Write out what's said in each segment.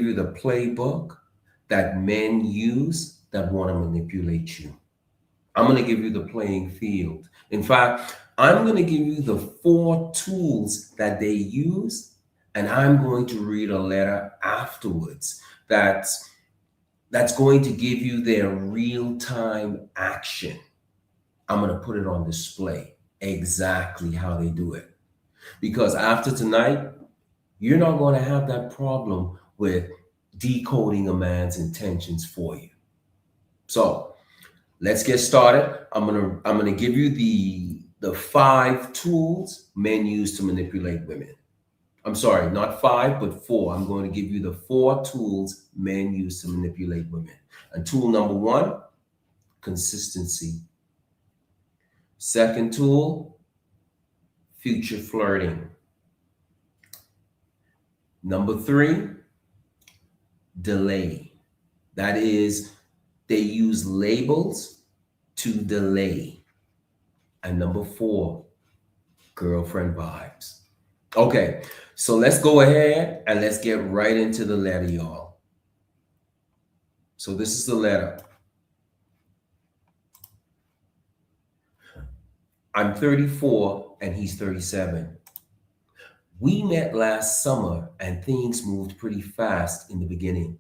you the playbook that men use that want to manipulate you. I'm going to give you the playing field. In fact, I'm going to give you the 4 tools that they use, and I'm going to read a letter afterwards that's going to give you their real-time action. I'm going to put it on display exactly how they do it. Because after tonight, you're not going to have that problem with decoding a man's intentions for you. So let's get started. I'm gonna give you the 5 tools men use to manipulate women. I'm sorry, not 5, but 4. I'm going to give you the 4 tools men use to manipulate women. And tool number 1, consistency. Second tool, future flirting. Number 3, delay. That is, they use labels to delay. And number 4, girlfriend vibes. Okay, so let's go ahead and let's get right into the letter, y'all. So this is the letter. I'm 34 and he's 37. We met last summer and things moved pretty fast in the beginning.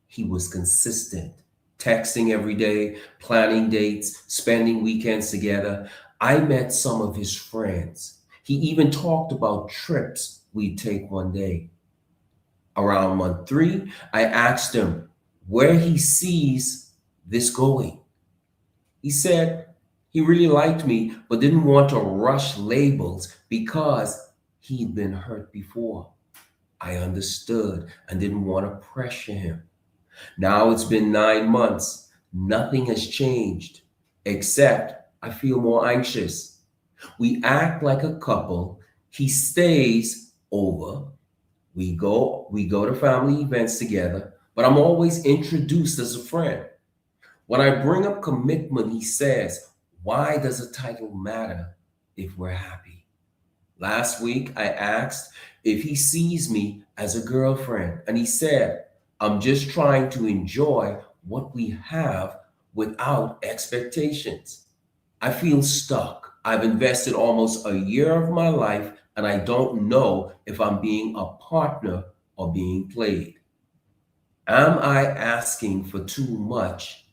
He was consistent, texting every day, planning dates, spending weekends together. I met some of his friends. He even talked about trips we'd take one day. Around month 3, I asked him where he sees this going. He said he really liked me, but didn't want to rush labels because he'd been hurt before. I understood and didn't want to pressure him. Now it's been 9 months. Nothing has changed, except I feel more anxious. We act like a couple. He stays over. We go to family events together, but I'm always introduced as a friend. When I bring up commitment, he says, "Why does a title matter if we're happy?" Last week, I asked if he sees me as a girlfriend, and he said, "I'm just trying to enjoy what we have without expectations." I feel stuck. I've invested almost a year of my life, and I don't know if I'm being a partner or being played. Am I asking for too much,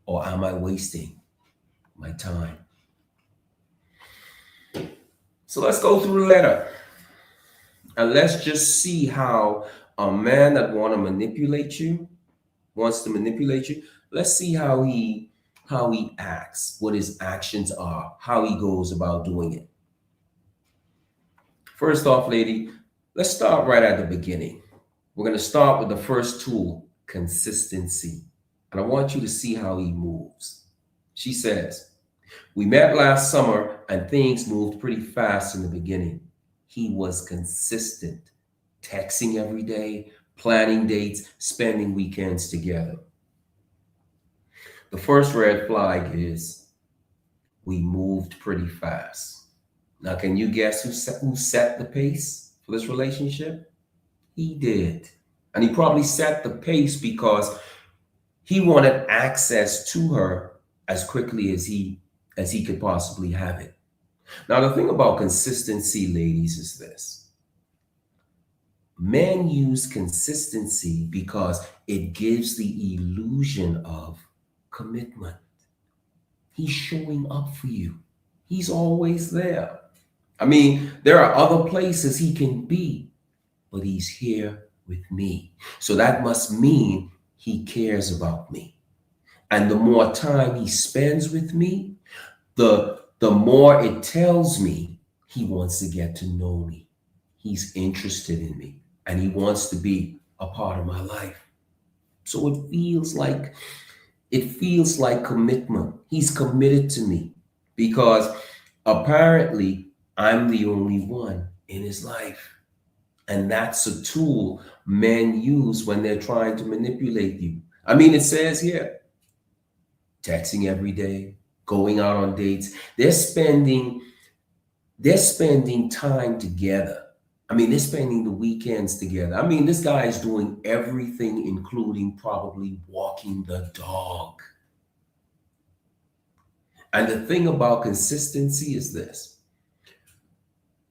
or am I wasting my time? So let's go through the letter. And let's just see how a man that wants to manipulate you, let's see how he acts, what his actions are, how he goes about doing it. First off, lady, let's start right at the beginning. We're going to start with the first tool, consistency. And I want you to see how he moves. She says, "We met last summer and things moved pretty fast in the beginning. He was consistent, texting every day, planning dates, spending weekends together." The first red flag is we moved pretty fast. Now, can you guess who set the pace for this relationship? He did. And he probably set the pace because he wanted access to her as quickly as he could possibly have it. Now, the thing about consistency, ladies, is this. Men use consistency because it gives the illusion of commitment. He's showing up for you. He's always there. I mean, there are other places he can be, but he's here with me. So that must mean he cares about me. And the more time he spends with me, the more it tells me he wants to get to know me. He's interested in me and he wants to be a part of my life. So it feels like commitment. He's committed to me because apparently I'm the only one in his life. And that's a tool men use when they're trying to manipulate you. I mean, it says here, texting every day, going out on dates. They're spending time together. I mean, they're spending the weekends together. I mean, this guy is doing everything, including probably walking the dog. And the thing about consistency is this: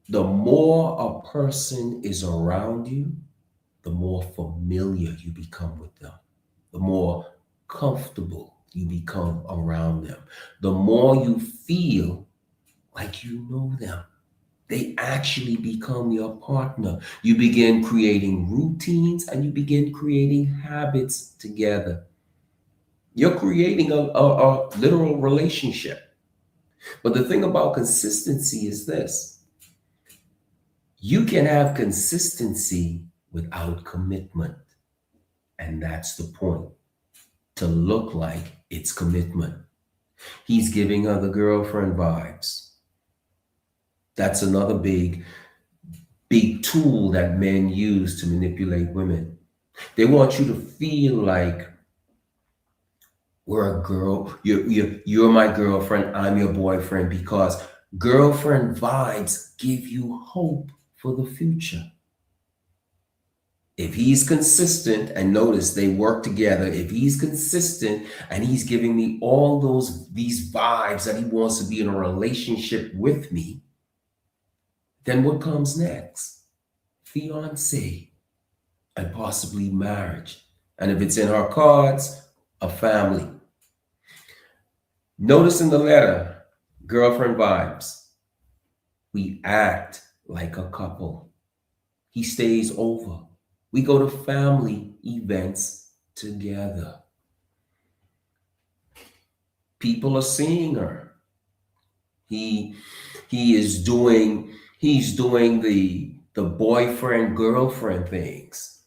the more a person is around you, the more familiar you become with them, the more comfortable you become around them, the more you feel like you know them. They actually become your partner. You begin creating routines and you begin creating habits together. You're creating a literal relationship. But the thing about consistency is this: you can have consistency without commitment. And that's the point, to look like it's commitment. He's giving her the girlfriend vibes. That's another big tool that men use to manipulate women. They want you to feel like we're a girl, you're my girlfriend, I'm your boyfriend, because girlfriend vibes give you hope for the future. If he's consistent, and notice they work together, if he's consistent and he's giving me all these vibes that he wants to be in a relationship with me, then what comes next? Fiance, and possibly marriage. And if it's in her cards, a family. Notice in the letter, girlfriend vibes, we act like a couple. He stays over. We go to family events together. People are seeing her. He's doing the boyfriend girlfriend things,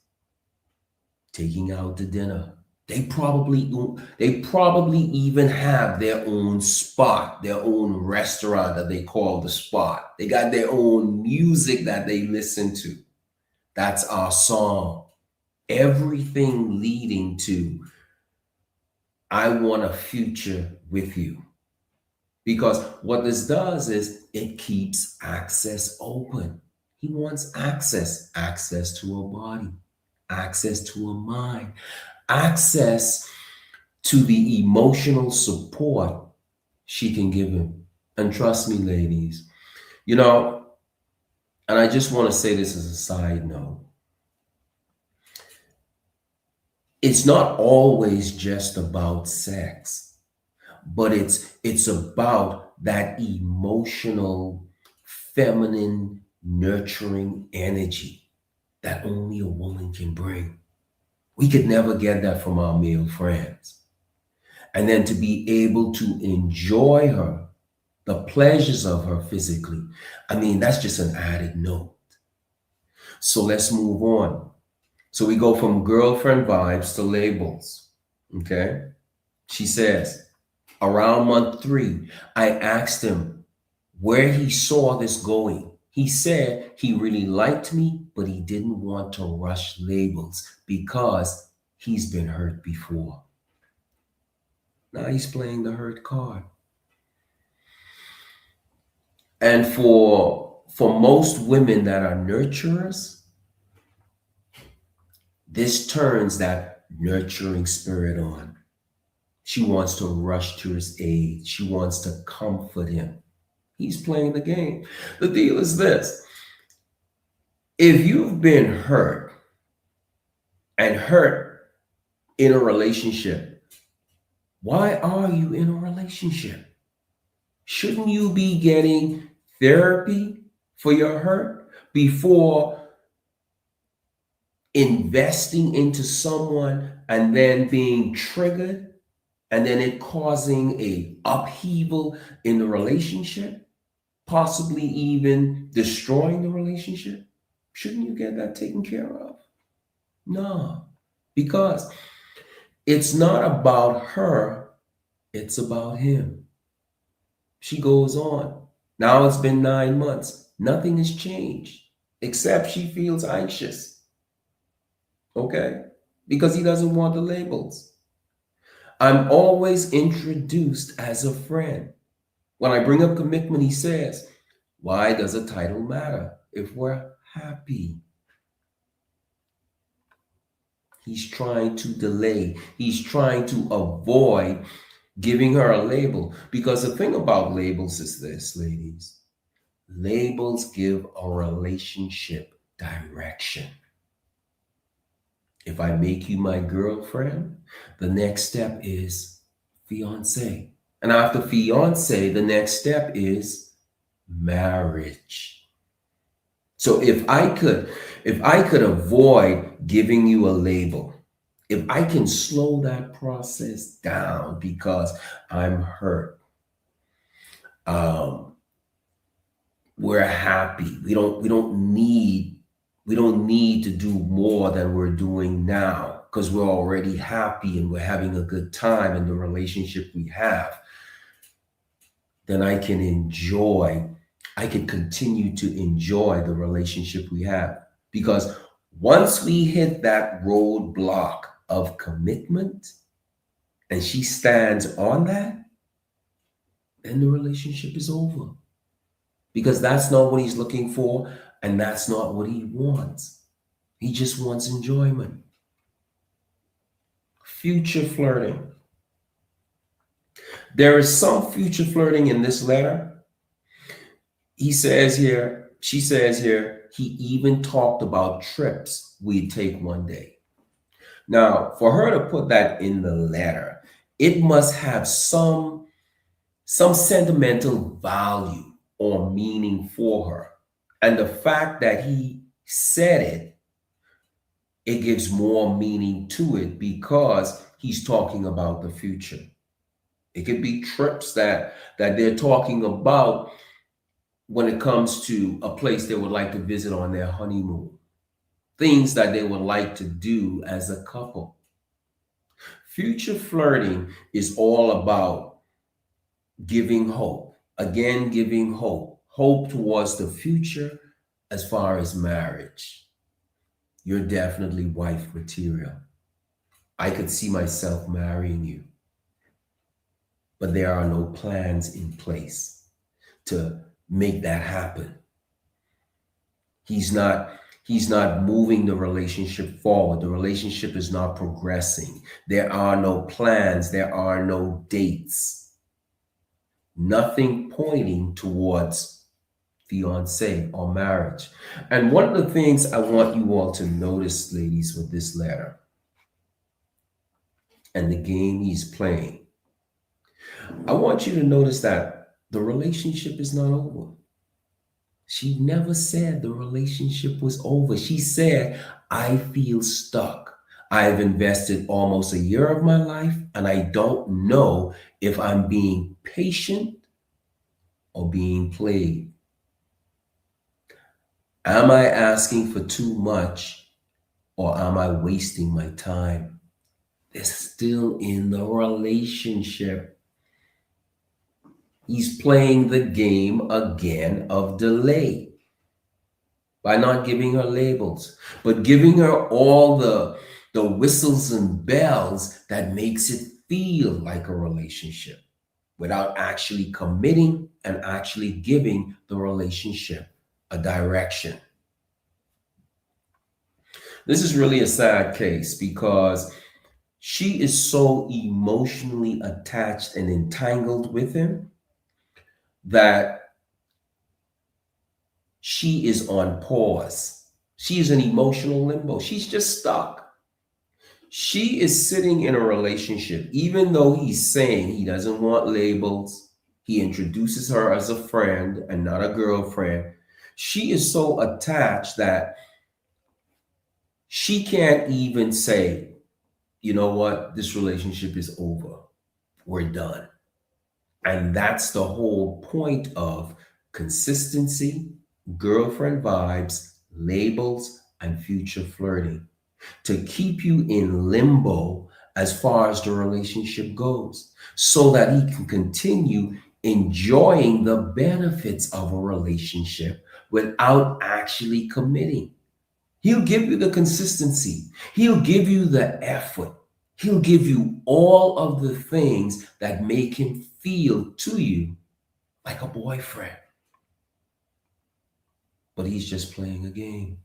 taking out to dinner. They probably even have their own spot, their own restaurant that they call the spot. They got their own music that they listen to. That's our song. Everything leading to, I want a future with you. Because what this does is it keeps access open. He wants access to a body, access to a mind, access to the emotional support she can give him. And trust me, ladies, and I just want to say this as a side note. It's not always just about sex, but it's about that emotional, feminine, nurturing energy that only a woman can bring. We could never get that from our male friends. And then to be able to enjoy her, the pleasures of her physically, I mean, that's just an added note. So let's move on. So we go from girlfriend vibes to labels. Okay. She says, around month 3, I asked him where he saw this going. He said he really liked me, but he didn't want to rush labels because he's been hurt before. Now he's playing the hurt card. And for most women that are nurturers, this turns that nurturing spirit on. She wants to rush to his aid. She wants to comfort him. He's playing the game. The deal is this: if you've been hurt in a relationship, why are you in a relationship? Shouldn't you be getting therapy for your hurt before investing into someone and then being triggered and then it causing a upheaval in the relationship, possibly even destroying the relationship? Shouldn't you get that taken care of? No, because it's not about her, it's about him. She goes on. Now it's been 9 months. Nothing has changed except she feels anxious. Okay? Because he doesn't want the labels. I'm always introduced as a friend. When I bring up commitment, he says, why does a title matter if we're happy. He's trying to delay. He's trying to avoid giving her a label. Because the thing about labels is this, ladies. Labels give a relationship direction. If I make you my girlfriend, the next step is fiance. And after fiance, the next step is marriage. So if I could avoid giving you a label, if I can slow that process down because I'm hurt, um, we're happy. We don't need to do more than we're doing now because we're already happy and we're having a good time in the relationship we have. Then I can continue to enjoy the relationship we have. Because once we hit that roadblock of commitment and she stands on that, then the relationship is over. Because that's not what he's looking for and that's not what he wants. He just wants enjoyment. Future flirting. There is some future flirting in this letter. She says here, he even talked about trips we'd take one day. Now, for her to put that in the letter, it must have some sentimental value or meaning for her. And the fact that he said it, it gives more meaning to it because he's talking about the future. It could be trips that they're talking about when it comes to a place they would like to visit on their honeymoon, things that they would like to do as a couple. Future flirting is all about giving hope. Again, giving hope. Hope towards the future as far as marriage. You're definitely wife material. I could see myself marrying you. But there are no plans in place to make that happen. He's not moving the relationship forward. The relationship is not progressing. There are no plans, there are no dates. Nothing pointing towards fiance or marriage. And one of the things I want you all to notice, ladies, with this letter and the game he's playing, I want you to notice that the relationship is not over. She never said the relationship was over. She said, I feel stuck. I've invested almost a year of my life, and I don't know if I'm being patient or being played. Am I asking for too much, or am I wasting my time? They're still in the relationship. He's playing the game again of delay by not giving her labels, but giving her all the whistles and bells that makes it feel like a relationship without actually committing and actually giving the relationship a direction. This is really a sad case because she is so emotionally attached and entangled with him that she is on pause. She is in emotional limbo. She's just stuck. She is sitting in a relationship, even though he's saying he doesn't want labels. He introduces her as a friend and not a girlfriend. She is so attached that she can't even say, you know what, this relationship is over. We're done. And that's the whole point of consistency, girlfriend vibes, labels, and future flirting. To keep you in limbo as far as the relationship goes, so that he can continue enjoying the benefits of a relationship without actually committing. He'll give you the consistency. He'll give you the effort. He'll give you all of the things that make him feel to you like a boyfriend. but he's just playing a game.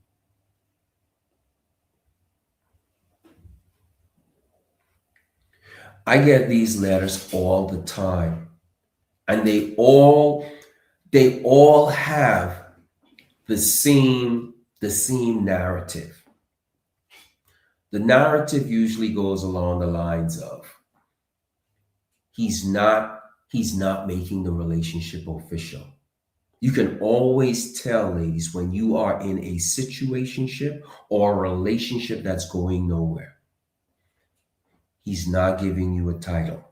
I get these letters all the time, and they all have the same narrative. The narrative usually goes along the lines of he's not he's not making the relationship official. You can always tell, ladies, when you are in a situationship or a relationship that's going nowhere. He's not giving you a title.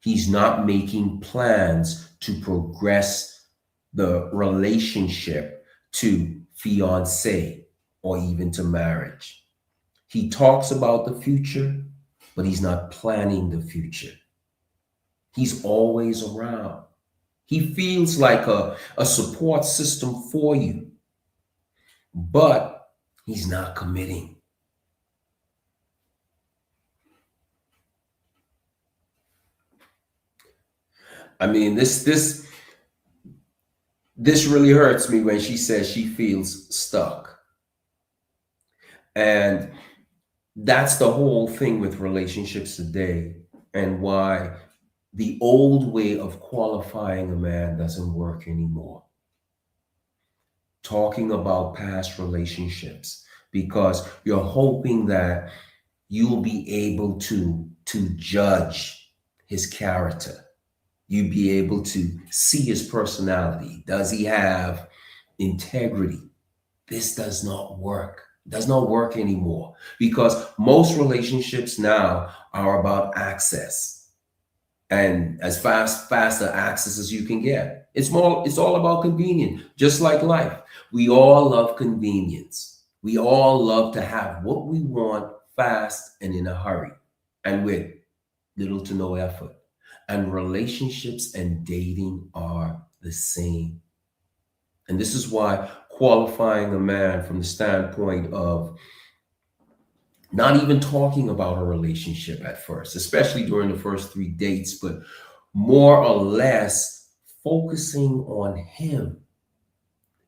He's not making plans to progress the relationship to fiance or even to marriage. He talks about the future, but he's not planning the future. He's always around. He feels like a support system for you, but he's not committing. I mean, this really hurts me when she says she feels stuck. And that's the whole thing with relationships today, and why the old way of qualifying a man doesn't work anymore. Talking about past relationships, because you're hoping that you'll be able to judge his character. You'll be able to see his personality. Does he have integrity? This does not work. Does not work anymore, because most relationships now are about access, and as faster access as you can get. It's all about convenience, just like life. We all love convenience. We all love to have what we want fast and in a hurry and with little to no effort. And relationships and dating are the same. And this is why qualifying a man from the standpoint of not even talking about a relationship at first, especially during the first 3 dates, but more or less focusing on him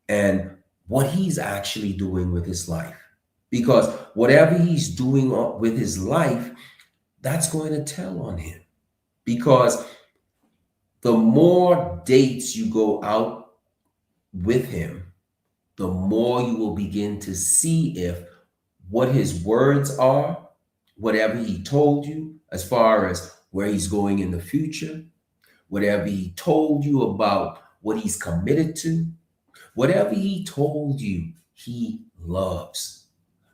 and what he's actually doing with his life. Because whatever he's doing with his life, that's going to tell on him. Because the more dates you go out with him, the more you will begin to see if what his words are, whatever he told you as far as where he's going in the future, whatever he told you about what he's committed to, whatever he told you he loves,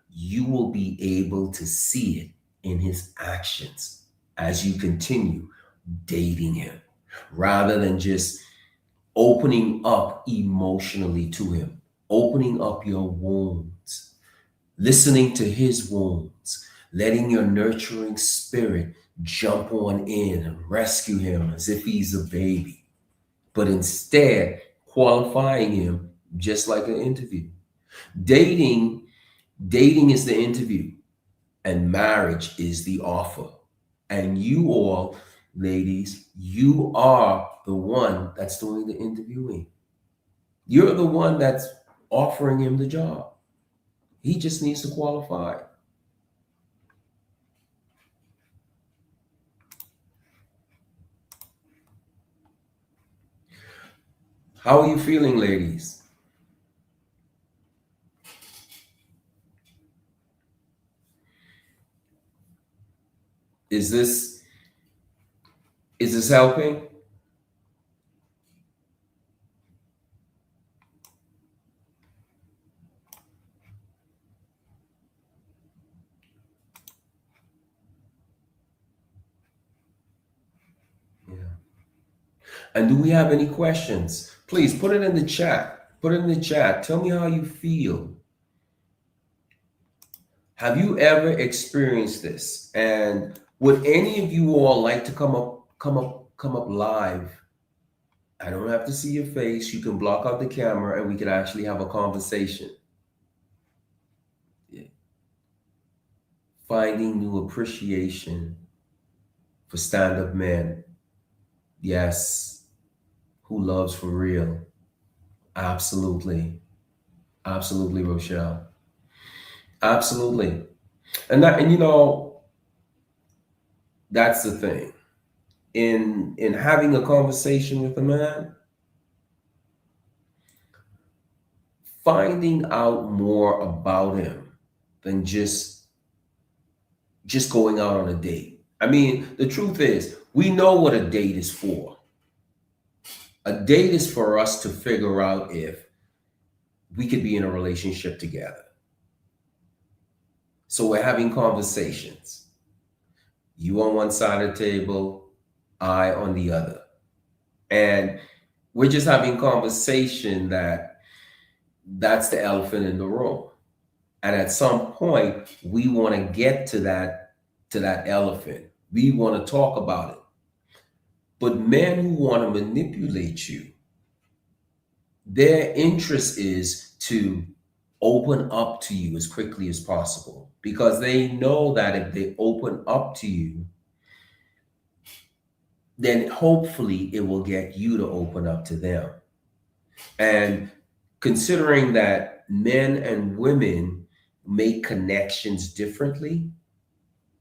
you will be able to see it in his actions as you continue dating him, rather than just opening up emotionally to him, opening up your wounds, listening to his wounds, letting your nurturing spirit jump on in and rescue him as if he's a baby, but instead qualifying him just like an interview. Dating, dating is the interview, and marriage is the offer. And you all, ladies, you are the one that's doing the interviewing. You're the one that's offering him the job. He just needs to qualify. How are you feeling, ladies? Is this is this helping? Yeah. And do we have any questions? Please put it in the chat. Put it in the chat. Tell me how you feel. Have you ever experienced this? And would any of you all like to come up live? I don't have to see your face. You can block out the camera and we can actually have a conversation. Yeah. Finding new appreciation for stand-up men. Yes. Who loves for real. Absolutely. Absolutely, Rochelle. Absolutely. And you know, that's the thing. In having a conversation with a man, finding out more about him than just going out on a date. I mean, the truth is, we know what a date is for. A date is for us to figure out if we could be in a relationship together. So we're having conversations. You on one side of the table, I on the other. And we're just having conversation that's the elephant in the room. And at some point, we want to get to that elephant. We want to talk about it. But men who want to manipulate you, their interest is to open up to you as quickly as possible because they know that if they open up to you, then hopefully it will get you to open up to them. And considering that men and women make connections differently,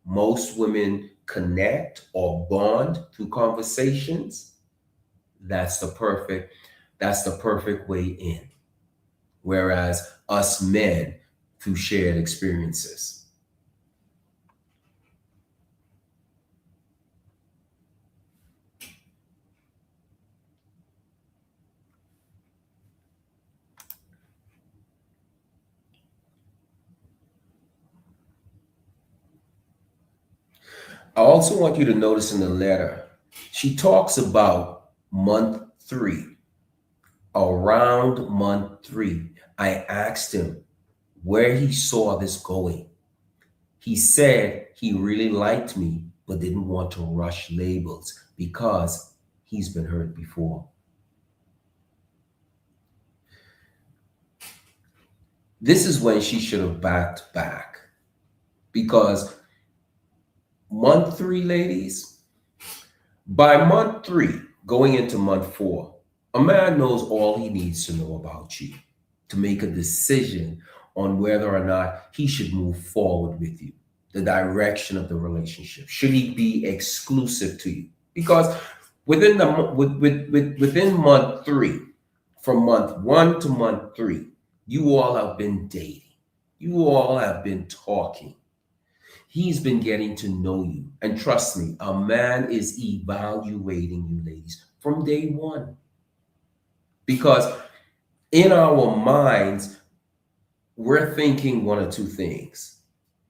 most women connect or bond through conversations. That's the perfect way in. Whereas us men through shared experiences. I also want you to notice in the letter, she talks about month 3. Around month 3, I asked him where he saw this going. He said he really liked me, but didn't want to rush labels because he's been hurt before. This is when she should have backed back because month 3, ladies, by month 3, going into month 4, a man knows all he needs to know about you to make a decision on whether or not he should move forward with you, the direction of the relationship. Should he be exclusive to you? Because within month 3, from month 1 to month 3, you all have been dating. You all have been talking. He's been getting to know you. And trust me, a man is evaluating you, ladies, from day 1. Because in our minds, we're thinking one or two things: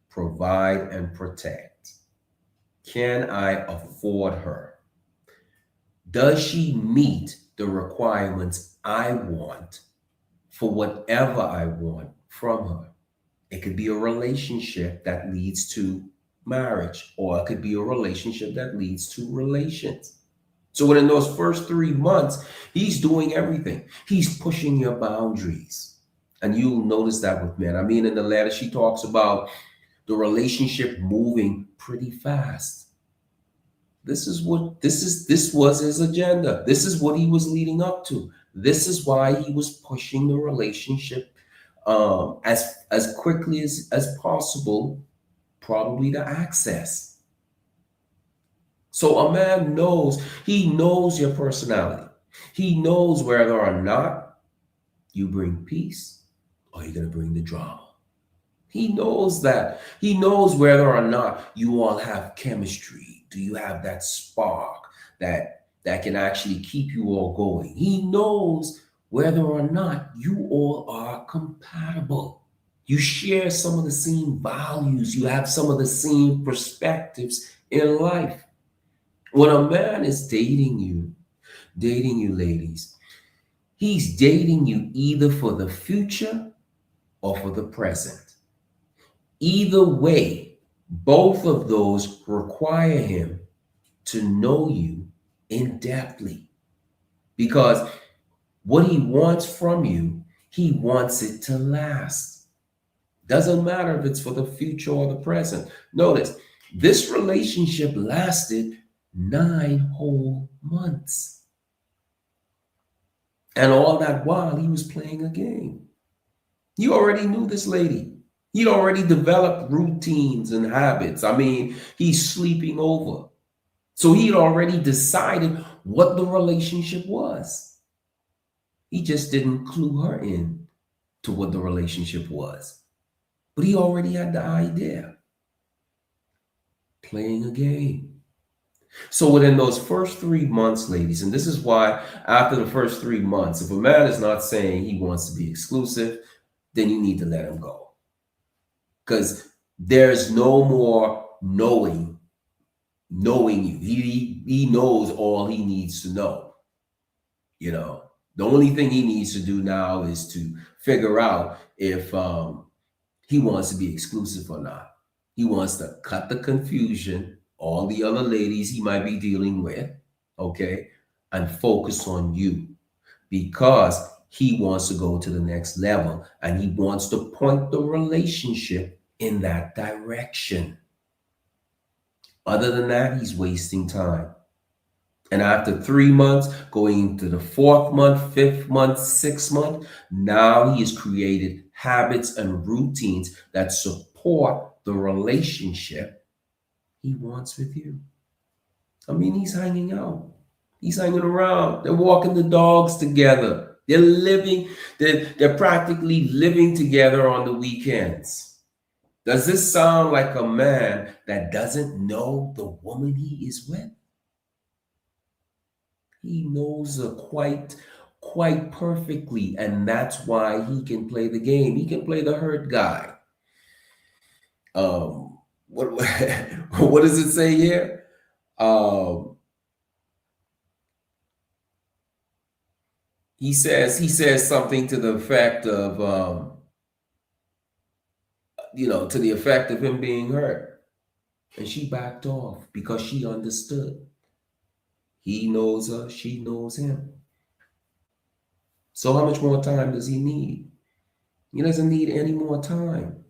provide and protect. Can I afford her? Does she meet the requirements I want for whatever I want from her? It could be a relationship that leads to marriage, or it could be a relationship that leads to relations. So within those first 3 months, he's doing everything. He's pushing your boundaries. And you'll notice that with men. I mean, in the letter, she talks about the relationship moving pretty fast. This was his agenda. This is what he was leading up to. This is why he was pushing the relationship as quickly as possible, probably to access. So a man knows, he knows your personality. He knows whether or not you bring peace or you're going to bring the drama. He knows that. He knows whether or not you all have chemistry. Do you have that spark that can actually keep you all going? He knows whether or not you all are compatible. You share some of the same values. You have some of the same perspectives in life. When a man is dating you, ladies, he's dating you either for the future or for the present. Either way, both of those require him to know you in depthly, because what he wants from you, he wants it to last. Doesn't matter if it's for the future or the present. Notice, this relationship lasted 9 whole months. And all that while he was playing a game. He already knew this lady. He'd already developed routines and habits. I mean, he's sleeping over. So he'd already decided what the relationship was. He just didn't clue her in to what the relationship was. But he already had the idea. Playing a game. So within those first 3 months, ladies, and this is why after the first 3 months, if a man is not saying he wants to be exclusive, then you need to let him go. Because there's no more knowing you. He knows all he needs to know. You know, the only thing he needs to do now is to figure out if he wants to be exclusive or not. He wants to cut the confusion, all the other ladies he might be dealing with, okay, and focus on you because he wants to go to the next level and he wants to point the relationship in that direction. Other than that, he's wasting time. And after 3 months, going into the 4th month, 5th month, 6th month, now he has created habits and routines that support the relationship he wants with you. I mean, he's hanging out. He's hanging around. They're walking the dogs together. They're living, they're practically living together on the weekends. Does this sound like a man that doesn't know the woman he is with? He knows her quite perfectly, and that's why he can play the game. He can play the hurt guy. What what does it say here? He says something to the effect of to the effect of him being hurt, and she backed off because she understood. He knows her, she knows him. So how much more time does he need? He doesn't need any more time.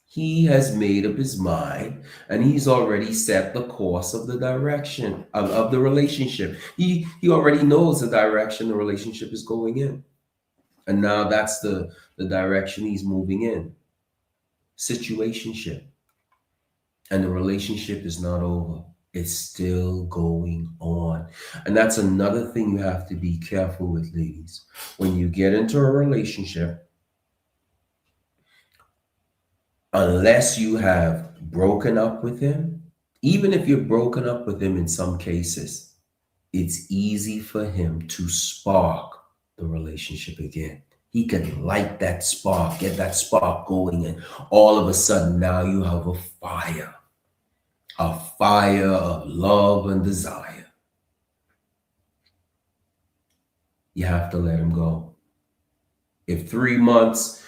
He has made up his mind and he's already set the course of the direction of the relationship. He already knows the direction the relationship is going in. And now that's the direction he's moving in. Situationship. And the relationship is not over. It's still going on. And that's another thing you have to be careful with, ladies. When you get into a relationship, unless you have broken up with him, even if you're broken up with him in some cases, it's easy for him to spark the relationship again. He can light that spark, get that spark going, and all of a sudden now you have a fire of love and desire. You have to let him go. If 3 months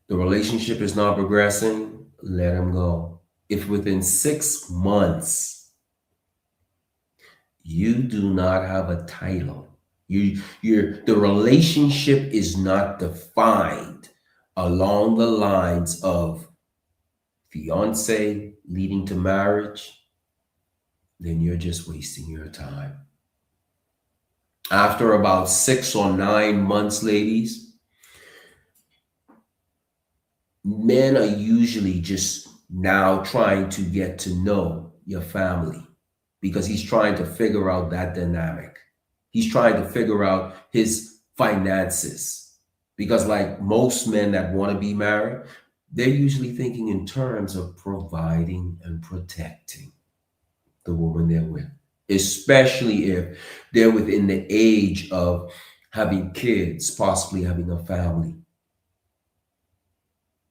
the relationship is not progressing, let him go. If within 6 months you do not have a title, the relationship is not defined along the lines of fiance leading to marriage, then you're just wasting your time. After about 6 or 9 months, ladies, men are usually just now trying to get to know your family because he's trying to figure out that dynamic. He's trying to figure out his finances because, like most men that want to be married, they're usually thinking in terms of providing and protecting the woman they're with, especially if they're within the age of having kids, possibly having a family.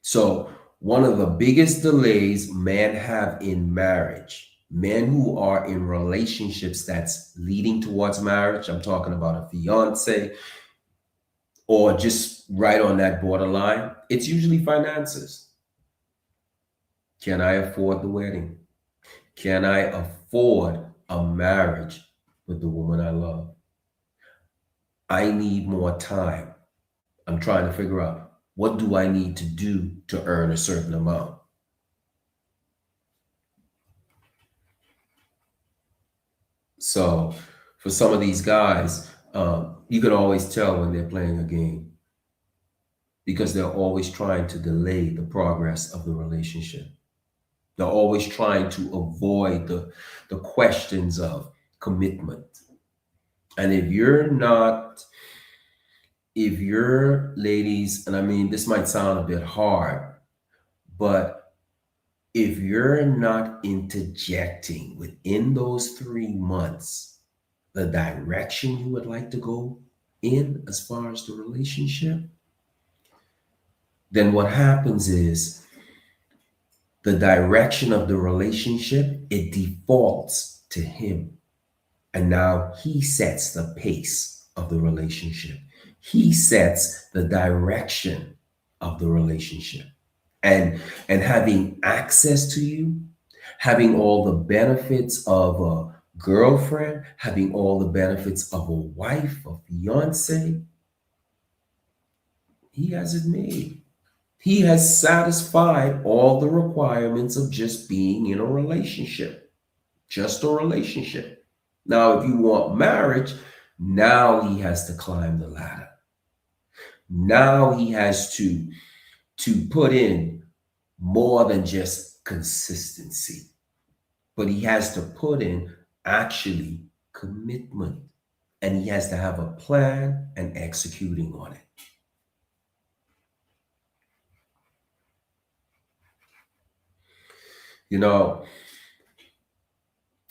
So one of the biggest delays men have in marriage, men who are in relationships that's leading towards marriage, I'm talking about a fiance or just right on that borderline, it's usually finances. Can I afford the wedding? Can I afford a marriage with the woman I love? I need more time. I'm trying to figure out, what do I need to do to earn a certain amount? So for some of these guys, you can always tell when they're playing a game. because they're always trying to delay the progress of the relationship. They're always trying to avoid the questions of commitment. And if you're ladies, and I mean, this might sound a bit hard, but if you're not interjecting within those 3 months the direction you would like to go in as far as the relationship, then what happens is the direction of the relationship, it defaults to him. And now he sets the pace of the relationship. He sets the direction of the relationship. And having access to you, having all the benefits of a girlfriend, having all the benefits of a wife, a fiance, he has it made. He has satisfied all the requirements of just being in a relationship, just a relationship. Now, if you want marriage, now he has to climb the ladder. Now he has to put in more than just consistency, but he has to put in actually commitment, and he has to have a plan and executing on it. You know,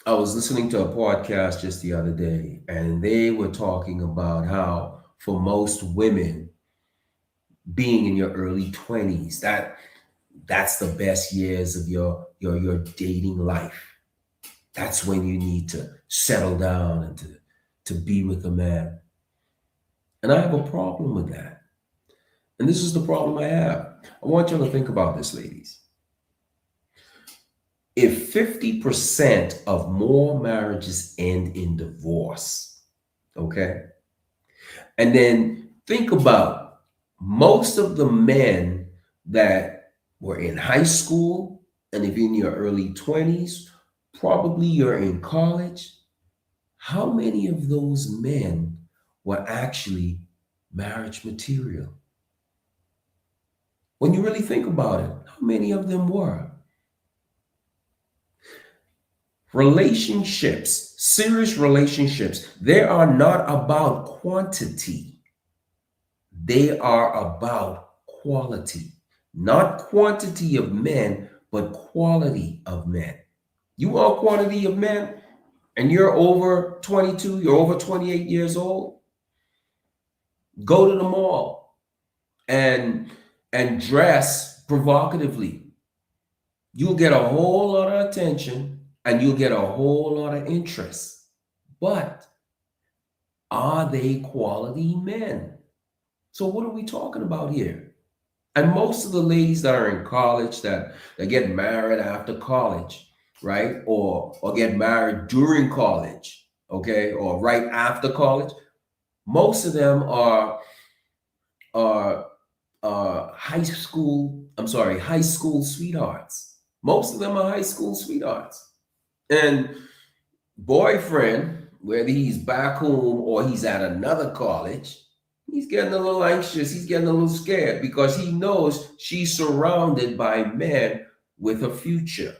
I was listening to a podcast just the other day, and they were talking about how for most women, being in your early 20s, that's the best years of your dating life. That's when you need to settle down and to be with a man. And I have a problem with that. And this is the problem I have. I want you to think about this, ladies. If 50% of more marriages end in divorce, okay? And then think about most of the men that were in high school, and if you're in your early 20s, probably you're in college. How many of those men were actually marriage material? When you really think about it, how many of them were? Relationships, serious relationships, they are not about quantity. They are about quality. Not quantity of men, but quality of men. You want quantity of men and you're over 22, you're over 28 years old, go to the mall and dress provocatively. You'll get a whole lot of attention and you'll get a whole lot of interest. But are they quality men? So what are we talking about here? And most of the ladies that are in college that get married after college, right? Or get married during college, okay, or right after college, most of them are high school sweethearts. Most of them are high school sweethearts. And boyfriend, whether he's back home or he's at another college, he's getting a little anxious. He's getting a little scared because he knows she's surrounded by men with a future.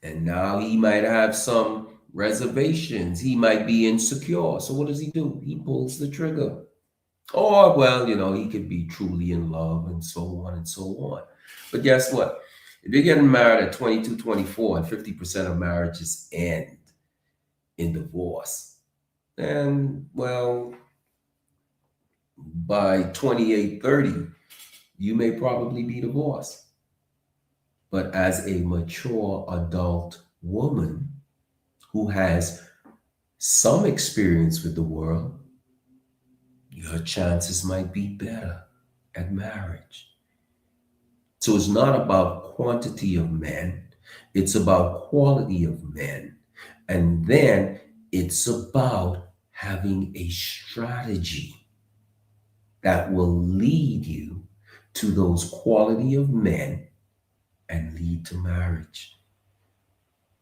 And now he might have some reservations. He might be insecure. So what does he do? He pulls the trigger. Or, well, he could be truly in love and so on and so on. But guess what? If you're getting married at 22, 24, and 50% of marriages end in divorce, then, well, by 28, 30, you may probably be divorced. But as a mature adult woman who has some experience with the world, your chances might be better at marriage. So it's not about quantity of men, it's about quality of men. And then it's about having a strategy that will lead you to those quality of men and lead to marriage.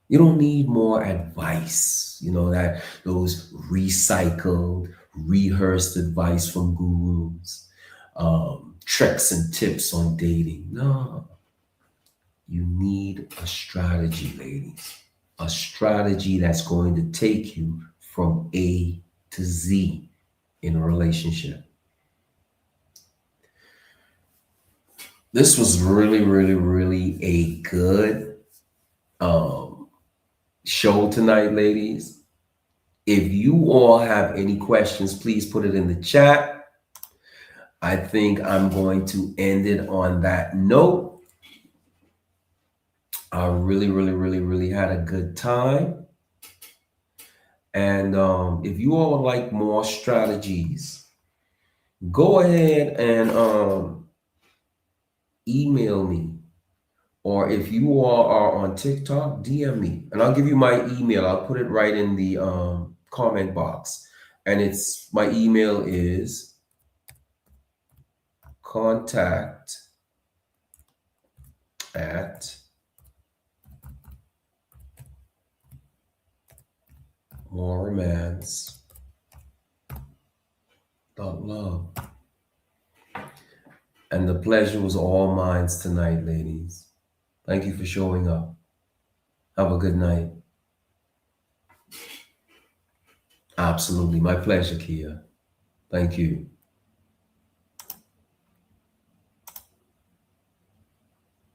You don't need more advice, that those recycled, rehearsed advice from gurus, tricks and tips on dating. No, you need a strategy, ladies. A strategy that's going to take you from A to Z in a relationship. This was really, really, really a good show tonight, ladies. If you all have any questions, please put it in the chat. I think I'm going to end it on that note. I really, really, really, really had a good time. And if you all would like more strategies, go ahead and email me. Or if you all are on TikTok, DM me. And I'll give you my email. I'll put it right in the comment box. And my email is contact@moremans.love. And the pleasure was all mine tonight, ladies. Thank you for showing up. Have a good night. Absolutely. My pleasure, Kia. Thank you.